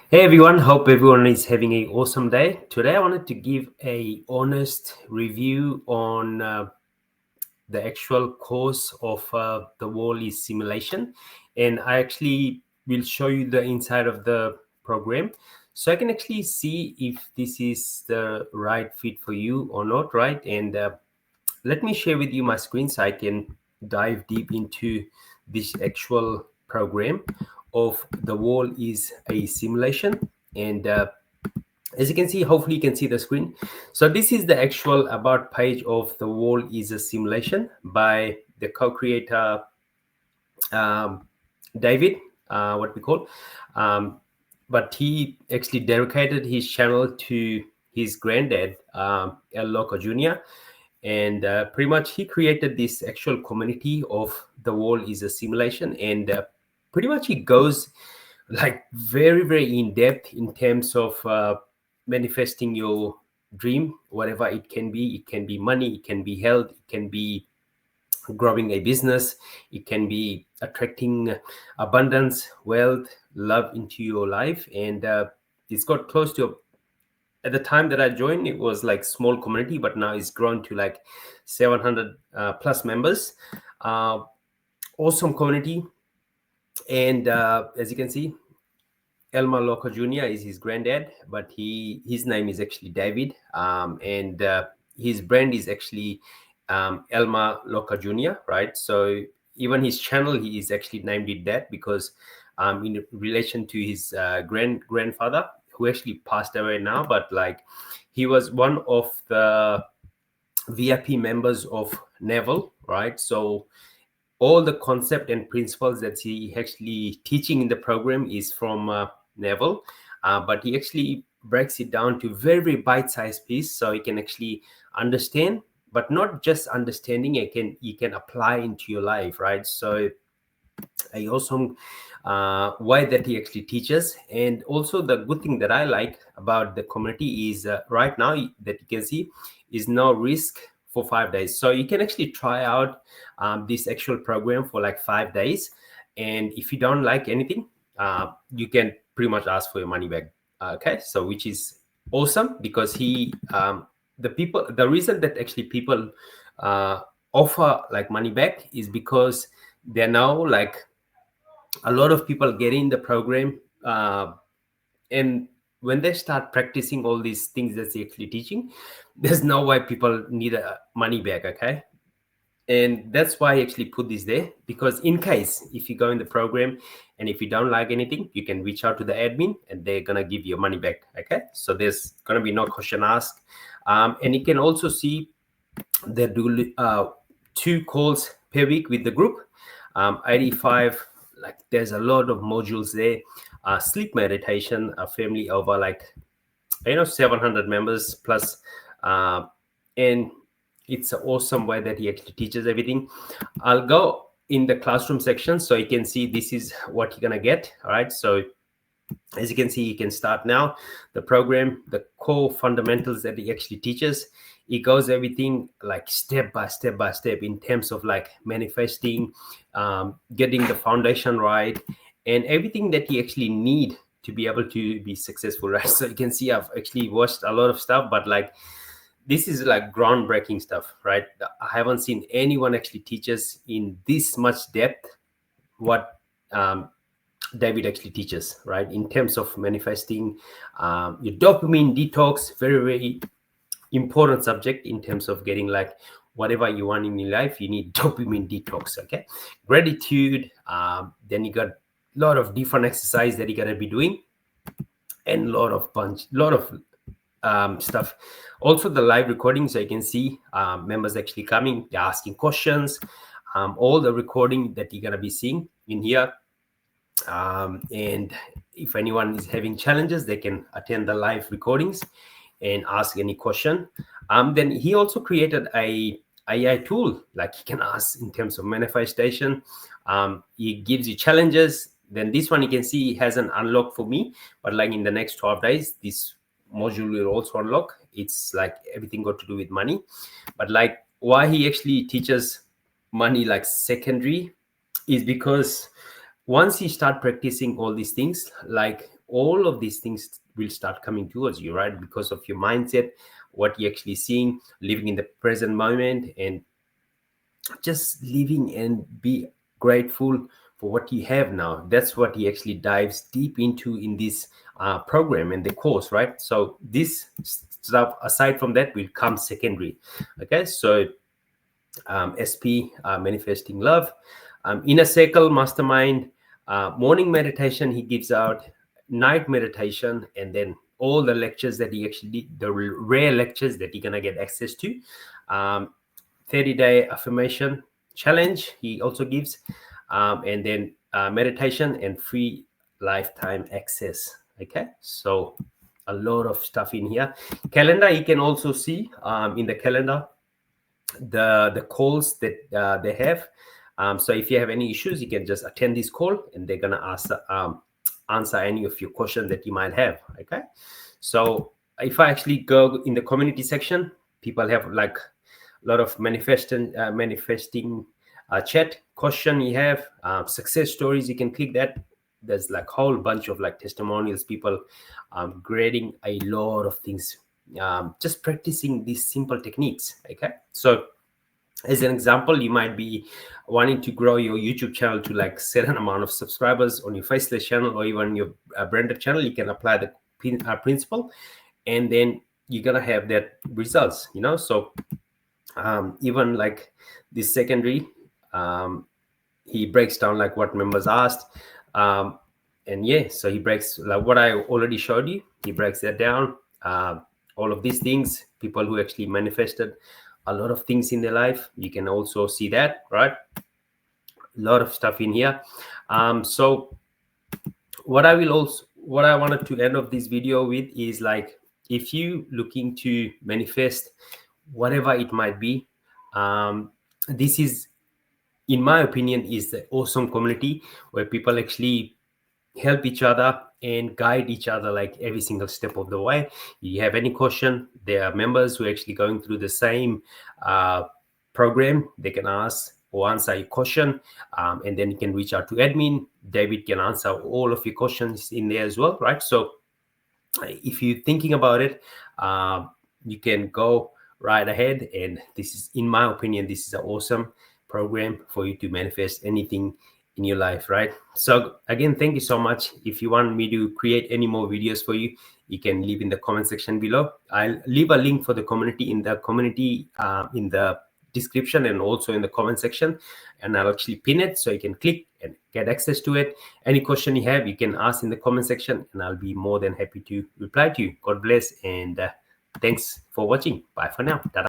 Hey everyone, hope everyone is having an awesome day. Today I wanted to give a honest review on the actual course of the wall is simulation, and I actually will show you the inside of the program so I can actually see if this is the right fit for you or not, right? And let me share with you my screen so I can dive deep into this actual program of the wall is a simulation. And as you can see, hopefully you can see the screen. So this is the actual about page of the wall is a simulation by the co-creator um, David, what we call. Um, but he actually dedicated his channel to his granddad, El Loco Jr. And pretty much he created this actual community of the wall is a simulation. And pretty much he goes like very, very in depth in terms of manifesting your dream, whatever it can be. It can be money, it can be health, it can be growing a business, it can be attracting abundance, wealth, love into your life. And it's got close to, at the time that I joined, it was like small community, but now it's grown to like 700 plus members. uh, awesome community. And as you can see, Elmer Loco Jr. is his granddad, but his name is actually David, and his brand is actually Elmer Loco Jr. Right? So even his channel, he is actually named it that because in relation to his grandfather, who actually passed away now, but like he was one of the VIP members of Neville, right? So all the concept and principles that he actually teaching in the program is from Neville, but he actually breaks it down to very, very bite-sized piece so you can actually understand, but not just understanding, you can apply into your life, right? So a awesome way that he actually teaches. And also the good thing that I like about the community is right now that you can see is no risk for 5 days. So you can actually try out this actual program for like 5 days, and if you don't like anything, you can pretty much ask for your money back. Okay, so which is awesome because the reason that actually people uh, offer like money back is because they're now like a lot of people get in the program, and when they start practicing all these things that they're actually teaching, there's no way people need money back. Okay, and that's why I actually put this there, because in case if you go in the program and if you don't like anything, you can reach out to the admin and they're gonna give you money back. Okay, so there's gonna be no question asked. And you can also see they do 2 calls per week with the group. 85, like there's a lot of modules there. Sleep meditation, a family over like 700 members plus. And it's an awesome way that he actually teaches everything. I'll go in the classroom section so you can see this is what you're gonna get. All right, so as you can see, you can start now the program, the core fundamentals that he actually teaches. It goes everything like step by step by step in terms of like manifesting, getting the foundation right, and everything that you actually need to be able to be successful, right? So you can see I've actually watched a lot of stuff, but like this is like groundbreaking stuff, right? I haven't seen anyone actually teaches in this much depth what David actually teaches, right? In terms of manifesting your dopamine detox, very, very important subject in terms of getting like whatever you want in your life. You need dopamine detox. Okay, gratitude. Then you got a lot of different exercise that you gotta be doing, and lot of stuff. Also the live recording, so you can see members actually coming, they're asking questions. All the recording that you're gonna be seeing in here. And if anyone is having challenges, they can attend the live recordings and ask any question. Then he also created a AI tool, like he can ask in terms of manifestation. He gives you challenges. Then this one you can see has an unlock for me, but like in the next 12 days, this module will also unlock. It's like everything got to do with money, but like why he actually teaches money like secondary is because once you start practicing all these things, like all of these things will start coming towards you, right? Because of your mindset, what you're actually seeing, living in the present moment, and just living and be grateful for what you have now. That's what he actually dives deep into in this program and the course, right? So this stuff, aside from that, will come secondary. Okay, so SP, manifesting love, inner circle, mastermind, morning meditation he gives out, night meditation, and then all the lectures that he actually did, the rare lectures that you're gonna get access to. 30-day affirmation challenge he also gives, and then meditation and free lifetime access. Okay, so a lot of stuff in here. Calendar, you can also see in the calendar the calls that they have. So if you have any issues, you can just attend this call and they're gonna answer any of your questions that you might have. Okay, so if I actually go in the community section, people have like a lot of manifesting chat question. You have success stories, you can click that. There's like a whole bunch of like testimonials, people grading a lot of things, just practicing these simple techniques. Okay, so as an example, you might be wanting to grow your YouTube channel to like certain amount of subscribers on your faceless channel or even your branded channel. You can apply the principle, and then you're gonna have that results, you know. So even like this secondary, he breaks down like what members asked, and yeah, so he breaks like what I already showed you. He breaks that down, all of these things, people who actually manifested a lot of things in their life. You can also see that, right? A lot of stuff in here. So what I wanted to end of this video with is like, if you looking to manifest whatever it might be, this is, in my opinion, is the awesome community where people actually help each other and guide each other like every single step of the way. You have any question, there are members who are actually going through the same program. They can ask or answer your question, and then you can reach out to admin. David can answer all of your questions in there as well, right? So if you're thinking about it, you can go right ahead, and this is, in my opinion, this is an awesome program for you to manifest anything in your life, right? So again, thank you so much. If you want me to create any more videos for you, you can leave in the comment section below. I'll leave a link for the community in the description and also in the comment section, and I'll actually pin it so you can click and get access to it. Any question you have, you can ask in the comment section, and I'll be more than happy to reply to you. God bless, and thanks for watching. Bye for now. Ta-da.